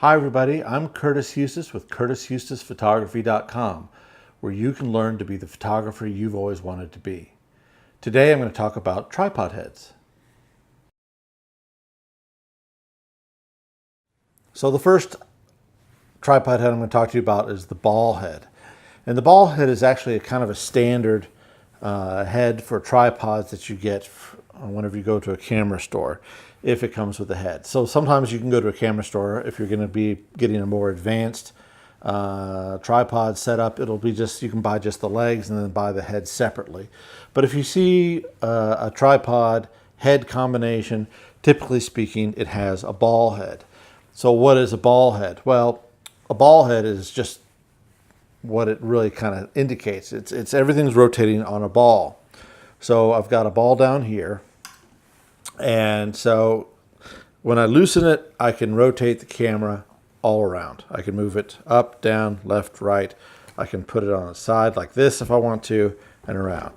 Hi everybody, I'm Curtis Eustace with CurtisEustacePhotography.com, where you can learn to be the photographer you've always wanted to be. Today I'm going to talk about tripod heads. So the first tripod head I'm going to talk to you about is the ball head. And the ball head is actually a kind of a standard head for tripods that you get whenever you go to a camera store, if it comes with a head. So sometimes you can go to a camera store if you're going to be getting a more advanced tripod setup. It'll be just, you can buy just the legs and then buy the head separately. But if you see a tripod head combination, typically speaking, it has a ball head. So what is a ball head? Well, a ball head is just what it really kind of indicates. It's everything's rotating on a ball. So I've got a ball down here, and so when I loosen it, I can rotate the camera all around. I can move it up, down, left, right. I can put it on its side like this if I want to, and around.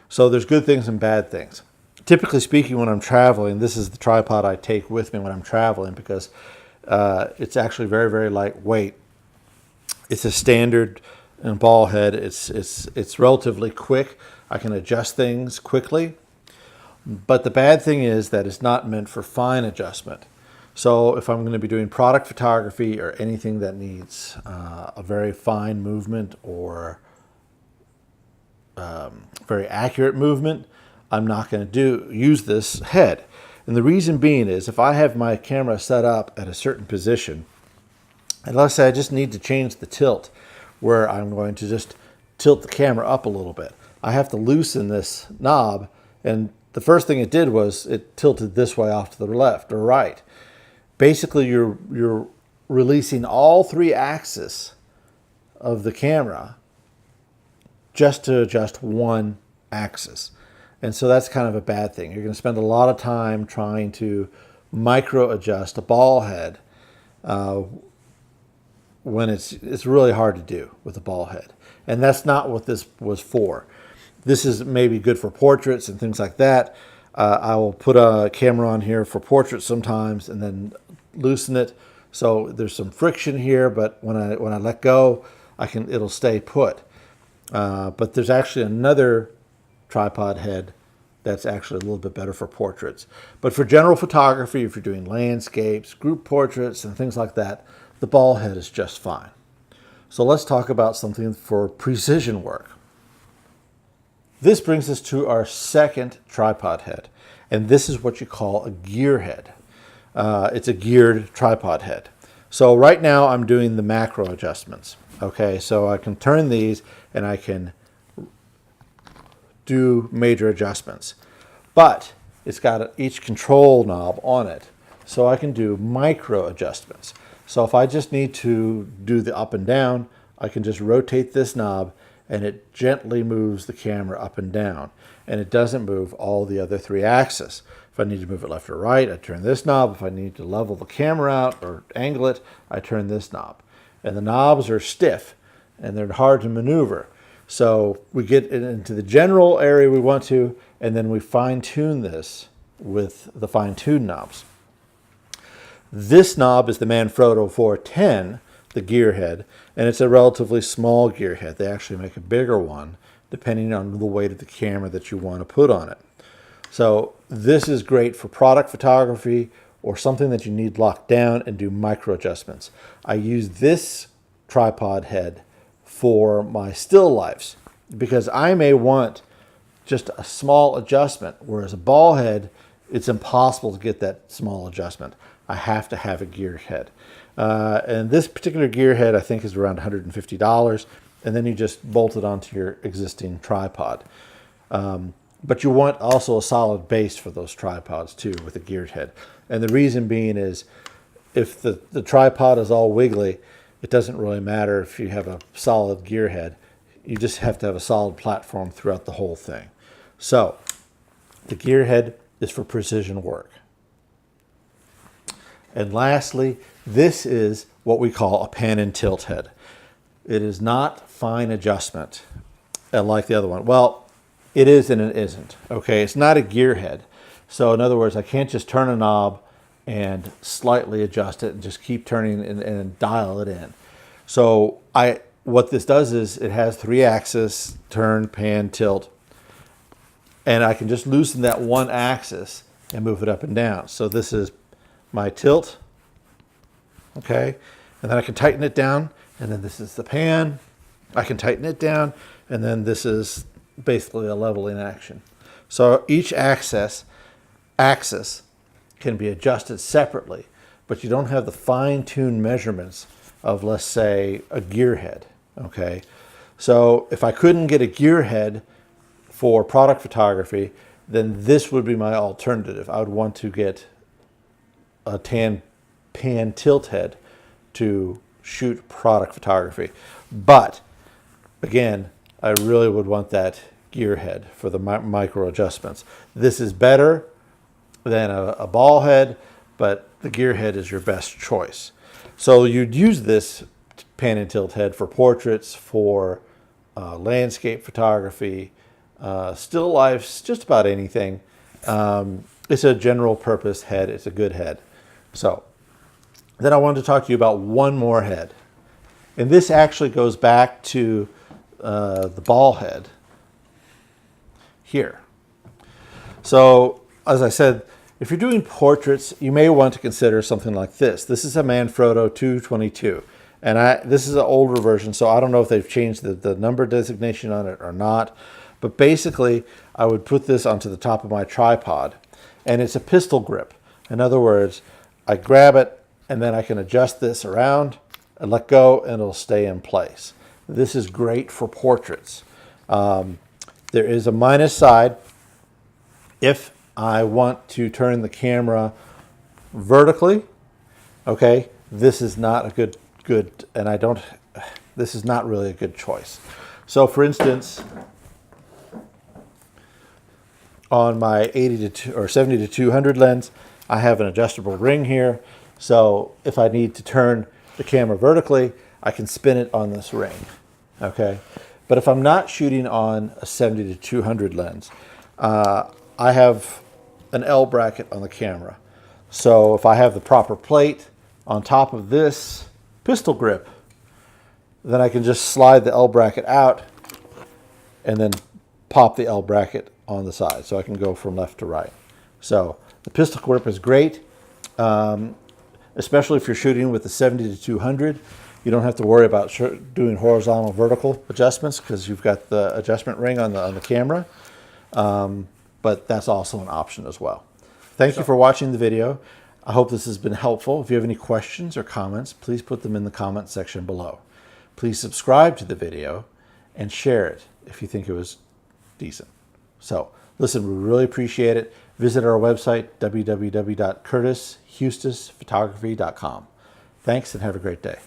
So there's good things and bad things. Typically speaking, when I'm traveling, this is the tripod I take with me when I'm traveling because it's actually very, very lightweight. It's a standard ball head. It's relatively quick. I can adjust things quickly. But the bad thing is that it's not meant for fine adjustment. So if I'm going to be doing product photography or anything that needs a very fine movement or very accurate movement, I'm not going to use this head. And the reason being is if I have my camera set up at a certain position, and let's say I just need to change the tilt where I'm going to just tilt the camera up a little bit, I have to loosen this knob, and the first thing it did was it tilted this way off to the left or right. Basically, you're releasing all three axes of the camera just to adjust one axis. And so that's kind of a bad thing. You're going to spend a lot of time trying to micro adjust a ball head when it's really hard to do with a ball head. And that's not what this was for. This is maybe good for portraits and things like that. I will put a camera on here for portraits sometimes and then loosen it. So there's some friction here, but when I let go, it'll stay put. But there's actually another tripod head that's actually a little bit better for portraits. But for general photography, if you're doing landscapes, group portraits, and things like that, the ball head is just fine. So let's talk about something for precision work. This brings us to our second tripod head, and this is what you call a gear head. It's a geared tripod head. So right now I'm doing the macro adjustments. Okay, so I can turn these and I can do major adjustments, but it's got each control knob on it, so I can do micro adjustments. So if I just need to do the up and down, I can just rotate this knob and it gently moves the camera up and down, and it doesn't move all the other three axes. If I need to move it left or right, I turn this knob. If I need to level the camera out or angle it, I turn this knob. And the knobs are stiff and they're hard to maneuver. So we get into the general area we want to, and then we fine-tune this with the fine-tune knobs. This knob is the Manfrotto 410, the gear head, and it's a relatively small gear head. They actually make a bigger one depending on the weight of the camera that you want to put on it. So this is great for product photography or something that you need locked down and do micro adjustments. I use this tripod head for my still lifes because I may want just a small adjustment, whereas a ball head, it's impossible to get that small adjustment. I have to have a gear head. And this particular gear head I think is around $150, and then you just bolt it onto your existing tripod. But you want also a solid base for those tripods too with a geared head. And the reason being is if the tripod is all wiggly, it doesn't really matter if you have a solid gear head. You just have to have a solid platform throughout the whole thing. So the gear head is for precision work. And lastly, this is what we call a pan and tilt head. It is not fine adjustment like the other one. Well, it is and it isn't. Okay, it's not a gear head. So in other words, I can't just turn a knob and slightly adjust it and just keep turning and dial it in. So what this does is it has 3 axes, turn, pan, tilt, and I can just loosen that one axis and move it up and down. So this is my tilt, okay? And then I can tighten it down, and then this is the pan. I can tighten it down, and then this is basically a leveling action. So each axis can be adjusted separately, but you don't have the fine-tuned measurements of, let's say, a gear head, okay? So if I couldn't get a gear head for product photography, then this would be my alternative. I would want to get a pan tilt head to shoot product photography. But again, I really would want that gear head for the micro adjustments. This is better than a ball head, but the gear head is your best choice. So you'd use this pan and tilt head for portraits, for landscape photography, still lifes, just about anything. It's a general purpose head. It's a good head. So then I wanted to talk to you about one more head. And this actually goes back to the ball head here. So as I said, if you're doing portraits, you may want to consider something like this. This is a Manfrotto 222. And this is an older version, so I don't know if they've changed the number designation on it or not. But basically, I would put this onto the top of my tripod. And it's a pistol grip. In other words, I grab it, and then I can adjust this around and let go, and it'll stay in place. This is great for portraits. There is a minus side. If I want to turn the camera vertically, okay, this is not a good, and this is not really a good choice. So for instance, on my 70 to 200 lens, I have an adjustable ring here. So if I need to turn the camera vertically, I can spin it on this ring, okay? But if I'm not shooting on a 70 to 200 lens, I have an L bracket on the camera. So if I have the proper plate on top of this pistol grip, then I can just slide the L bracket out and then pop the L bracket on the side. So I can go from left to right. So the pistol grip is great, especially if you're shooting with the 70 to 200. You don't have to worry about doing horizontal, vertical adjustments because you've got the adjustment ring on the camera. But that's also an option as well. Thank you for watching the video. I hope this has been helpful. If you have any questions or comments, please put them in the comment section below. Please subscribe to the video and share it if you think it was decent. So listen, we really appreciate it. Visit our website, www.curtishustisphotography.com. Thanks and have a great day.